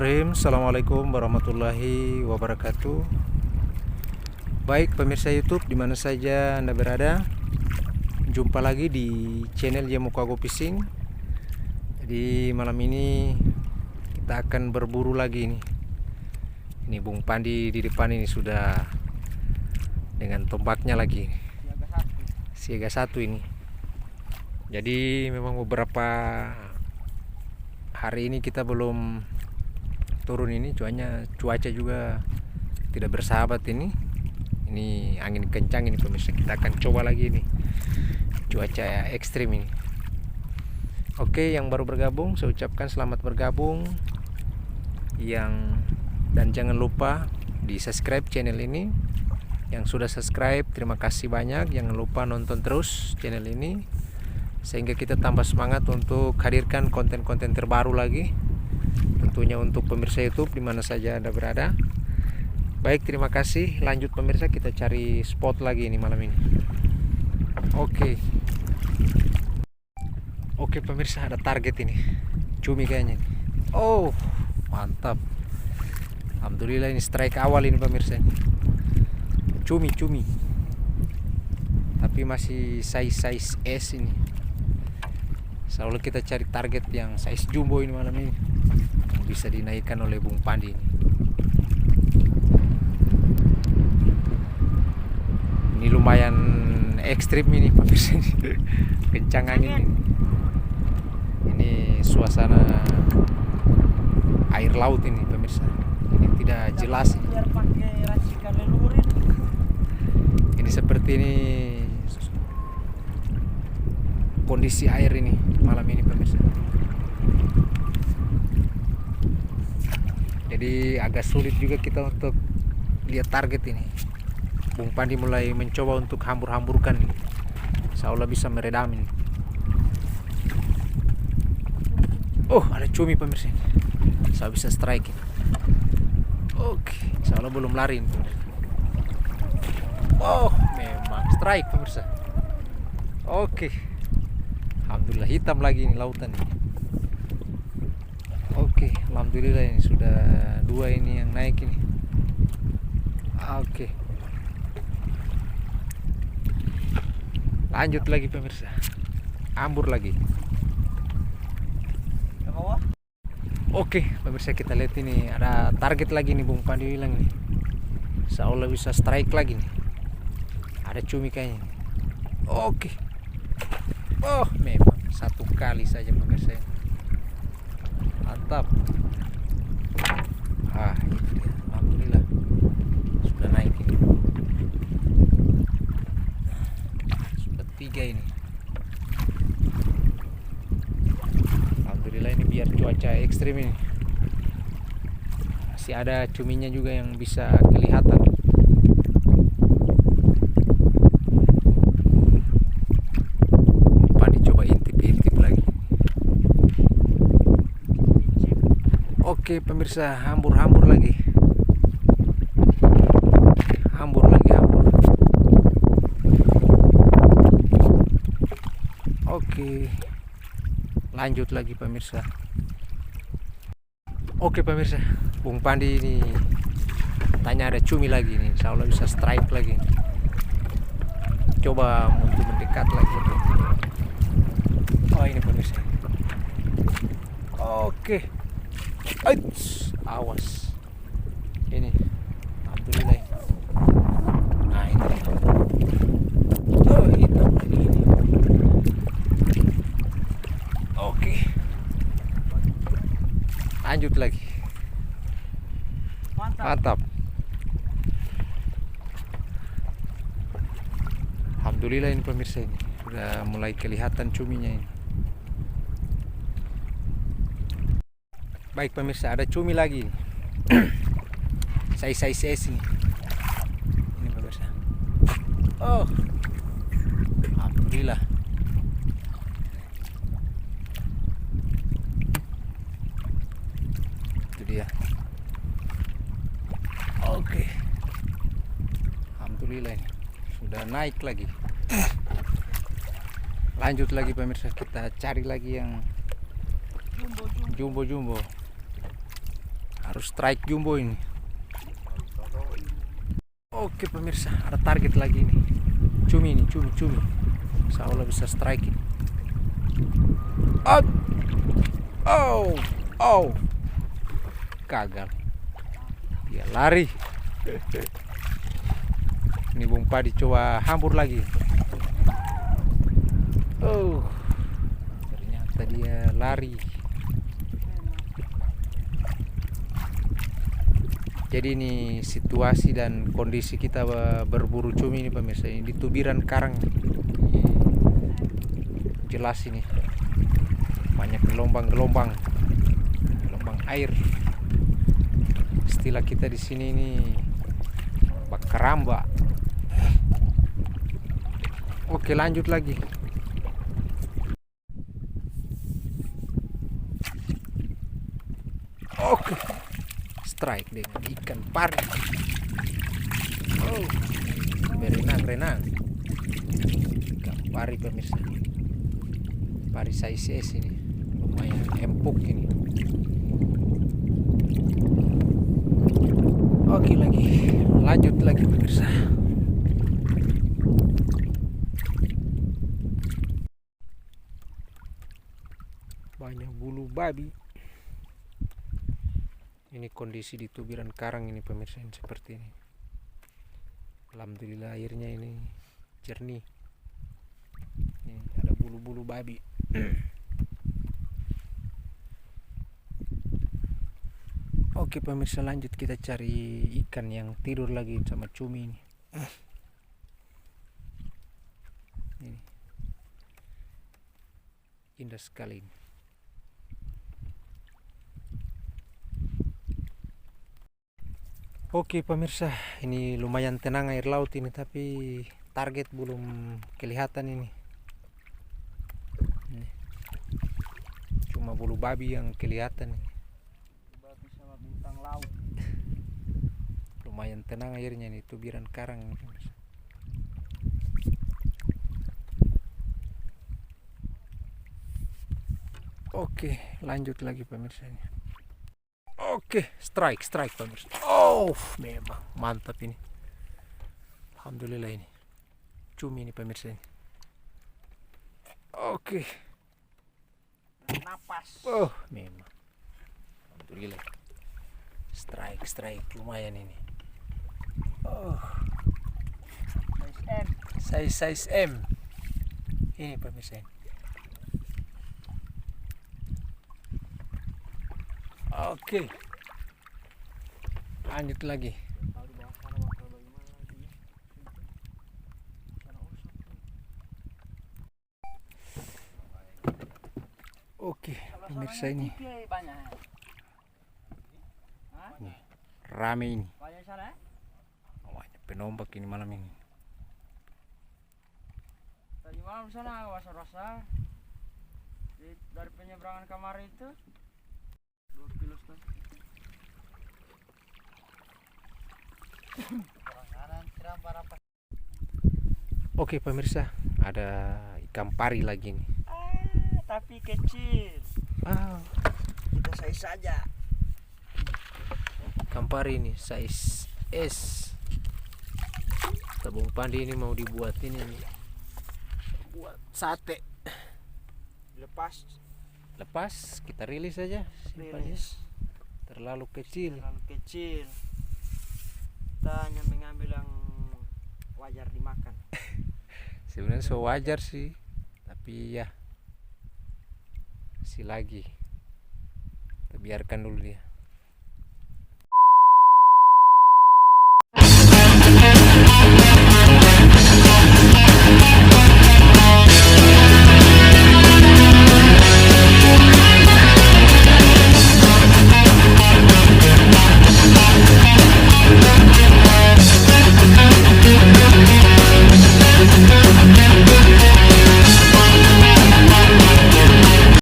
Bismillahirrahmanirrahim. Assalamualaikum warahmatullahi wabarakatuh. Baik pemirsa YouTube dimana saja Anda berada, jumpa lagi di channel Yemukago Fishing. Jadi malam ini kita akan berburu lagi nih. Ini Bung Pandi di depan ini sudah dengan tombaknya lagi. Siaga satu ini. Jadi memang beberapa hari ini kita belum turun ini, cuaca juga tidak bersahabat ini angin kencang ini pemirsa. Kita akan coba lagi ini cuaca ekstrim ini. Oke, yang baru bergabung saya ucapkan selamat bergabung, dan jangan lupa di subscribe channel ini. Yang sudah subscribe terima kasih banyak, jangan lupa nonton terus channel ini sehingga kita tambah semangat untuk hadirkan konten-konten terbaru lagi, tentunya untuk pemirsa YouTube dimana saja Anda berada. Baik, terima kasih. Lanjut pemirsa, kita cari spot lagi ini malam ini. Oke pemirsa, ada target ini, cumi kayaknya ini. Oh mantap, alhamdulillah ini strike awal ini pemirsa ini. Cumi tapi masih size S ini. Selalu kita cari target yang size jumbo ini malam ini, bisa dinaikkan oleh Bung Pandi ini. Ini lumayan ekstrim ini pemirsa ini. Kencang angin ini. Ini suasana air laut ini pemirsa. Ini tidak jelas ini. Ini seperti ini kondisi air ini malam ini pemirsa. Jadi agak sulit juga kita untuk lihat target ini. Bung Pandi mulai mencoba untuk hambur-hamburkan nih. Insya Allah bisa meredam ini. Oh, ada cumi pemirsa ini. Saya bisa strike ini. Oke, insya Allah belum lari ini. Oh, memang strike pemirsa. Oke, alhamdulillah hitam lagi ini lautan ini. Oke, alhamdulillah ini sudah dua ini yang naik ini. Oke, lanjut lagi pemirsa, ambur lagi. Oke pemirsa, kita lihat ini ada target lagi nih, Bung Pandi bilang nih. Insya Allah bisa strike lagi nih. Ada cumi kayaknya. Oke. Oh memang satu kali saja pemirsa. Mantap. Itu dia. Alhamdulillah sudah naik ini. Sudah 3 ini. Alhamdulillah ini biar cuaca ekstrim ini. Masih ada cuminya juga yang bisa kelihatan. Oke pemirsa, hambur lagi. Hambur. Oke, lanjut lagi pemirsa. Oke pemirsa, Bung Pandi ini tanya ada cumi lagi nih. Insya Allah bisa strike lagi. Coba untuk mendekat lagi. Oh ini pemirsa. Oke. Awas ini, alhamdulillah. Nah ini, hitam lagi ini. Oke, lanjut lagi. Mantap. Alhamdulillah ini pemirsa, ini sudah mulai kelihatan cuminya ini. Baik pemirsa, ada cumi lagi. Size S ini. Ini pemirsa. Oh, alhamdulillah. Itu dia. Oke. Alhamdulillah ini sudah naik lagi. Lanjut lagi pemirsa, kita cari lagi yang jumbo. Harus strike jumbo ini. Oke pemirsa, ada target lagi nih. Cumi ini, cumi. Insya Allah bisa strike. Out. Oh. Gagal. Dia lari. Ini Bung Padi coba hambur lagi. Oh. Ternyata dia lari. Jadi ini situasi dan kondisi kita berburu cumi ini pemirsa, ini di tubiran karang. Jelas ini banyak gelombang air. Istilah kita di sini ini bakaramba. Oke, lanjut lagi. Oke. Strike dengan ikan pari. Oh, berenang. Ikan pari pemirsa. Pari size S ini, lumayan empuk ini. Oke lagi, lanjut lagi pemirsa. Banyak bulu babi. Ini kondisi di tubiran karang ini pemirsa, ini seperti ini. Alhamdulillah airnya ini jernih. Ini ada bulu-bulu babi. Oke pemirsa, lanjut kita cari ikan yang tidur lagi sama cumi ini. Ini indah sekali ini. Oke pemirsa, ini lumayan tenang air laut ini, tapi target belum kelihatan ini. Cuma bulu babi yang kelihatan ini. Babi sama bintang laut. Lumayan tenang airnya ini, tubiran karang ini, pemirsa. Oke, lanjut lagi pemirsa ini. Oke, strike pemirsa. Oh, memang mantap ini. Alhamdulillah ini. Cumi ini pemirsa ini. Oke. Napas. Oh, memang. Alhamdulillah. Strike lumayan ini. Oh. Size M. Ini pemirsa ini. Oke. Lanjut lagi. Oke, pemirsa ini. Nih, rame ini. Banyak penombak ini malam ini. Tadi malam sana rasa dari penyeberangan kamar itu 2 kilo setengah. Oke pemirsa, ada ikan pari lagi nih. Tapi kecil. Kita size saja. Ikan pari ini size S. Tabung Pandi ini mau dibuat ini nih. Buat sate. Lepas kita rilis saja. Rilis. Terlalu kecil. Kita hanya mengambil yang wajar dimakan. Sebenarnya sewajar sih, tapi ya si lagi kita biarkan dulu dia.